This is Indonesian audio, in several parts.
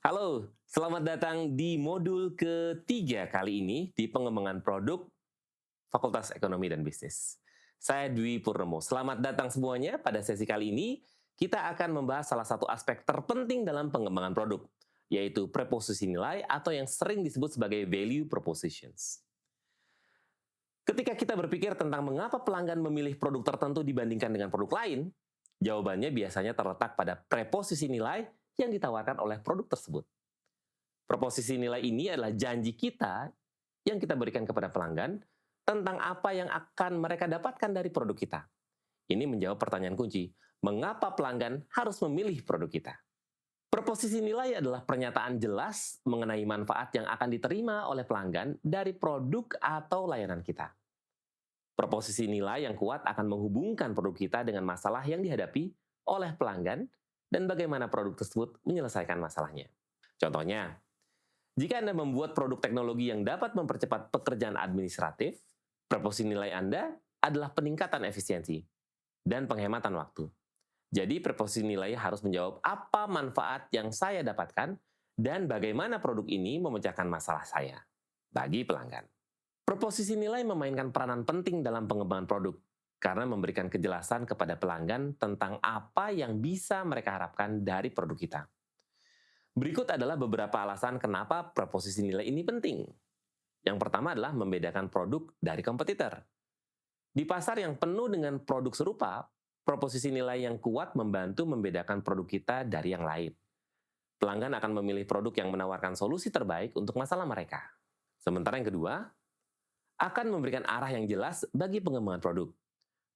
Halo, selamat datang di modul ketiga kali ini di pengembangan produk Fakultas Ekonomi dan Bisnis. Saya Dwi Purnomo. Selamat datang semuanya. Pada sesi kali ini, kita akan membahas salah satu aspek terpenting dalam pengembangan produk, yaitu preposisi nilai atau yang sering disebut sebagai value propositions. Ketika kita berpikir tentang mengapa pelanggan memilih produk tertentu dibandingkan dengan produk lain, jawabannya biasanya terletak pada preposisi nilai yang ditawarkan oleh produk tersebut. Proposisi nilai ini adalah janji kita yang kita berikan kepada pelanggan tentang apa yang akan mereka dapatkan dari produk kita. Ini menjawab pertanyaan kunci, mengapa pelanggan harus memilih produk kita? Proposisi nilai adalah pernyataan jelas mengenai manfaat yang akan diterima oleh pelanggan dari produk atau layanan kita. Proposisi nilai yang kuat akan menghubungkan produk kita dengan masalah yang dihadapi oleh pelanggan dan bagaimana produk tersebut menyelesaikan masalahnya. Contohnya, jika Anda membuat produk teknologi yang dapat mempercepat pekerjaan administratif, proposisi nilai Anda adalah peningkatan efisiensi dan penghematan waktu. Jadi, proposisi nilai harus menjawab apa manfaat yang saya dapatkan dan bagaimana produk ini memecahkan masalah saya bagi pelanggan. Proposisi nilai memainkan peranan penting dalam pengembangan produk karena memberikan kejelasan kepada pelanggan tentang apa yang bisa mereka harapkan dari produk kita. Berikut adalah beberapa alasan kenapa proposisi nilai ini penting. Yang pertama adalah membedakan produk dari kompetitor. Di pasar yang penuh dengan produk serupa, proposisi nilai yang kuat membantu membedakan produk kita dari yang lain. Pelanggan akan memilih produk yang menawarkan solusi terbaik untuk masalah mereka. Sementara yang kedua, akan memberikan arah yang jelas bagi pengembangan produk.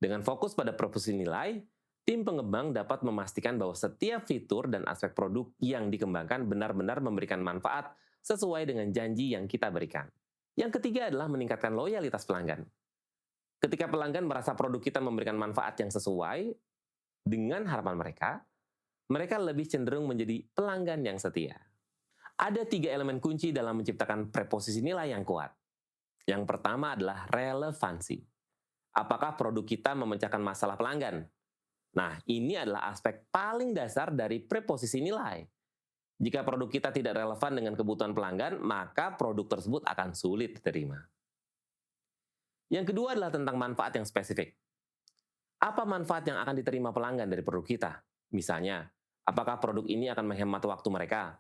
Dengan fokus pada proposisi nilai, tim pengembang dapat memastikan bahwa setiap fitur dan aspek produk yang dikembangkan benar-benar memberikan manfaat sesuai dengan janji yang kita berikan. Yang ketiga adalah meningkatkan loyalitas pelanggan. Ketika pelanggan merasa produk kita memberikan manfaat yang sesuai dengan harapan mereka, mereka lebih cenderung menjadi pelanggan yang setia. Ada 3 elemen kunci dalam menciptakan preposisi nilai yang kuat. Yang pertama adalah relevansi. Apakah produk kita memecahkan masalah pelanggan? Nah, ini adalah aspek paling dasar dari preposisi nilai. Jika produk kita tidak relevan dengan kebutuhan pelanggan, maka produk tersebut akan sulit diterima. Yang kedua adalah tentang manfaat yang spesifik. Apa manfaat yang akan diterima pelanggan dari produk kita? Misalnya, apakah produk ini akan menghemat waktu mereka?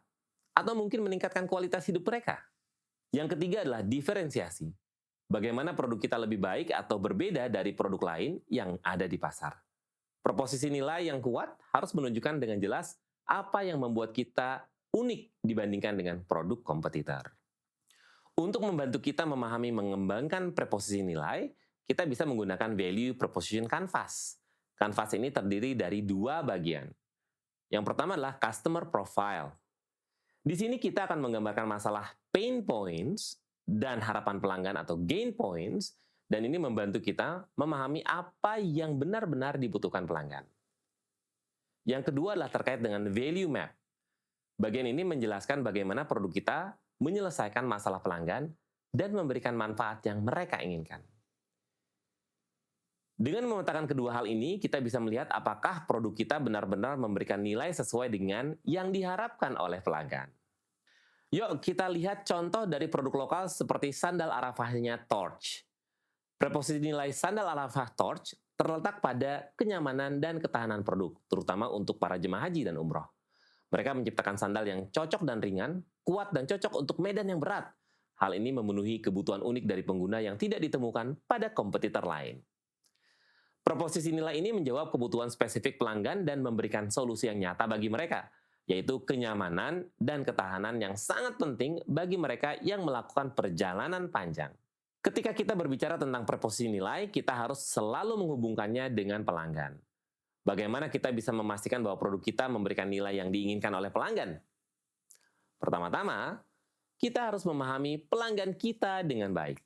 Atau mungkin meningkatkan kualitas hidup mereka? Yang ketiga adalah diferensiasi. Bagaimana produk kita lebih baik atau berbeda dari produk lain yang ada di pasar. Proposisi nilai yang kuat harus menunjukkan dengan jelas apa yang membuat kita unik dibandingkan dengan produk kompetitor. Untuk membantu kita memahami mengembangkan preposisi nilai, kita bisa menggunakan Value Proposition Canvas. Canvas ini terdiri dari 2 bagian. Yang pertama adalah Customer Profile. Di sini kita akan menggambarkan masalah pain points dan harapan pelanggan atau gain points, dan ini membantu kita memahami apa yang benar-benar dibutuhkan pelanggan. Yang kedua adalah terkait dengan value map. Bagian ini menjelaskan bagaimana produk kita menyelesaikan masalah pelanggan dan memberikan manfaat yang mereka inginkan. Dengan memetakan kedua hal ini, kita bisa melihat apakah produk kita benar-benar memberikan nilai sesuai dengan yang diharapkan oleh pelanggan. Yuk kita lihat contoh dari produk lokal seperti sandal Arafahnya Torch. Preposisi nilai sandal Arafah Torch terletak pada kenyamanan dan ketahanan produk, terutama untuk para jemaah haji dan umroh. Mereka menciptakan sandal yang cocok dan ringan, kuat dan cocok untuk medan yang berat. Hal ini memenuhi kebutuhan unik dari pengguna yang tidak ditemukan pada kompetitor lain. Proposisi nilai ini menjawab kebutuhan spesifik pelanggan dan memberikan solusi yang nyata bagi mereka, yaitu kenyamanan dan ketahanan yang sangat penting bagi mereka yang melakukan perjalanan panjang. Ketika kita berbicara tentang preposisi nilai, kita harus selalu menghubungkannya dengan pelanggan. Bagaimana kita bisa memastikan bahwa produk kita memberikan nilai yang diinginkan oleh pelanggan? Pertama-tama, kita harus memahami pelanggan kita dengan baik.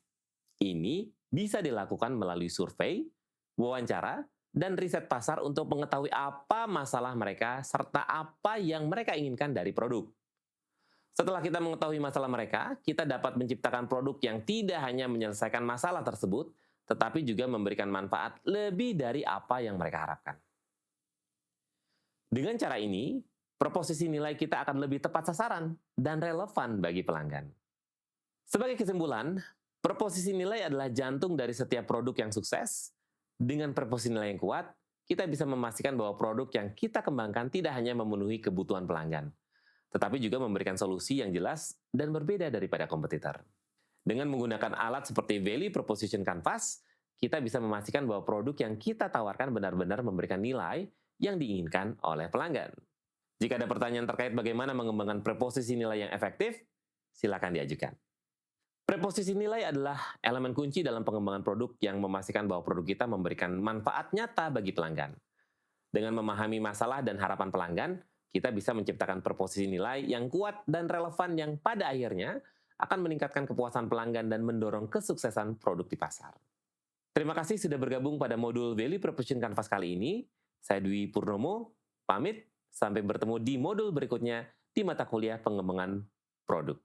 Ini bisa dilakukan melalui survei, wawancara, dan riset pasar untuk mengetahui apa masalah mereka serta apa yang mereka inginkan dari produk. Setelah kita mengetahui masalah mereka, kita dapat menciptakan produk yang tidak hanya menyelesaikan masalah tersebut, tetapi juga memberikan manfaat lebih dari apa yang mereka harapkan. Dengan cara ini, proposisi nilai kita akan lebih tepat sasaran dan relevan bagi pelanggan. Sebagai kesimpulan, proposisi nilai adalah jantung dari setiap produk yang sukses. Dengan proposisi nilai yang kuat, kita bisa memastikan bahwa produk yang kita kembangkan tidak hanya memenuhi kebutuhan pelanggan, tetapi juga memberikan solusi yang jelas dan berbeda daripada kompetitor. Dengan menggunakan alat seperti Value Proposition Canvas, kita bisa memastikan bahwa produk yang kita tawarkan benar-benar memberikan nilai yang diinginkan oleh pelanggan. Jika ada pertanyaan terkait bagaimana mengembangkan preposisi nilai yang efektif, silakan diajukan. Preposisi nilai adalah elemen kunci dalam pengembangan produk yang memastikan bahwa produk kita memberikan manfaat nyata bagi pelanggan. Dengan memahami masalah dan harapan pelanggan, kita bisa menciptakan preposisi nilai yang kuat dan relevan yang pada akhirnya akan meningkatkan kepuasan pelanggan dan mendorong kesuksesan produk di pasar. Terima kasih sudah bergabung pada modul Value Proposition Canvas kali ini. Saya Dwi Purnomo, pamit. Sampai bertemu di modul berikutnya di mata kuliah pengembangan produk.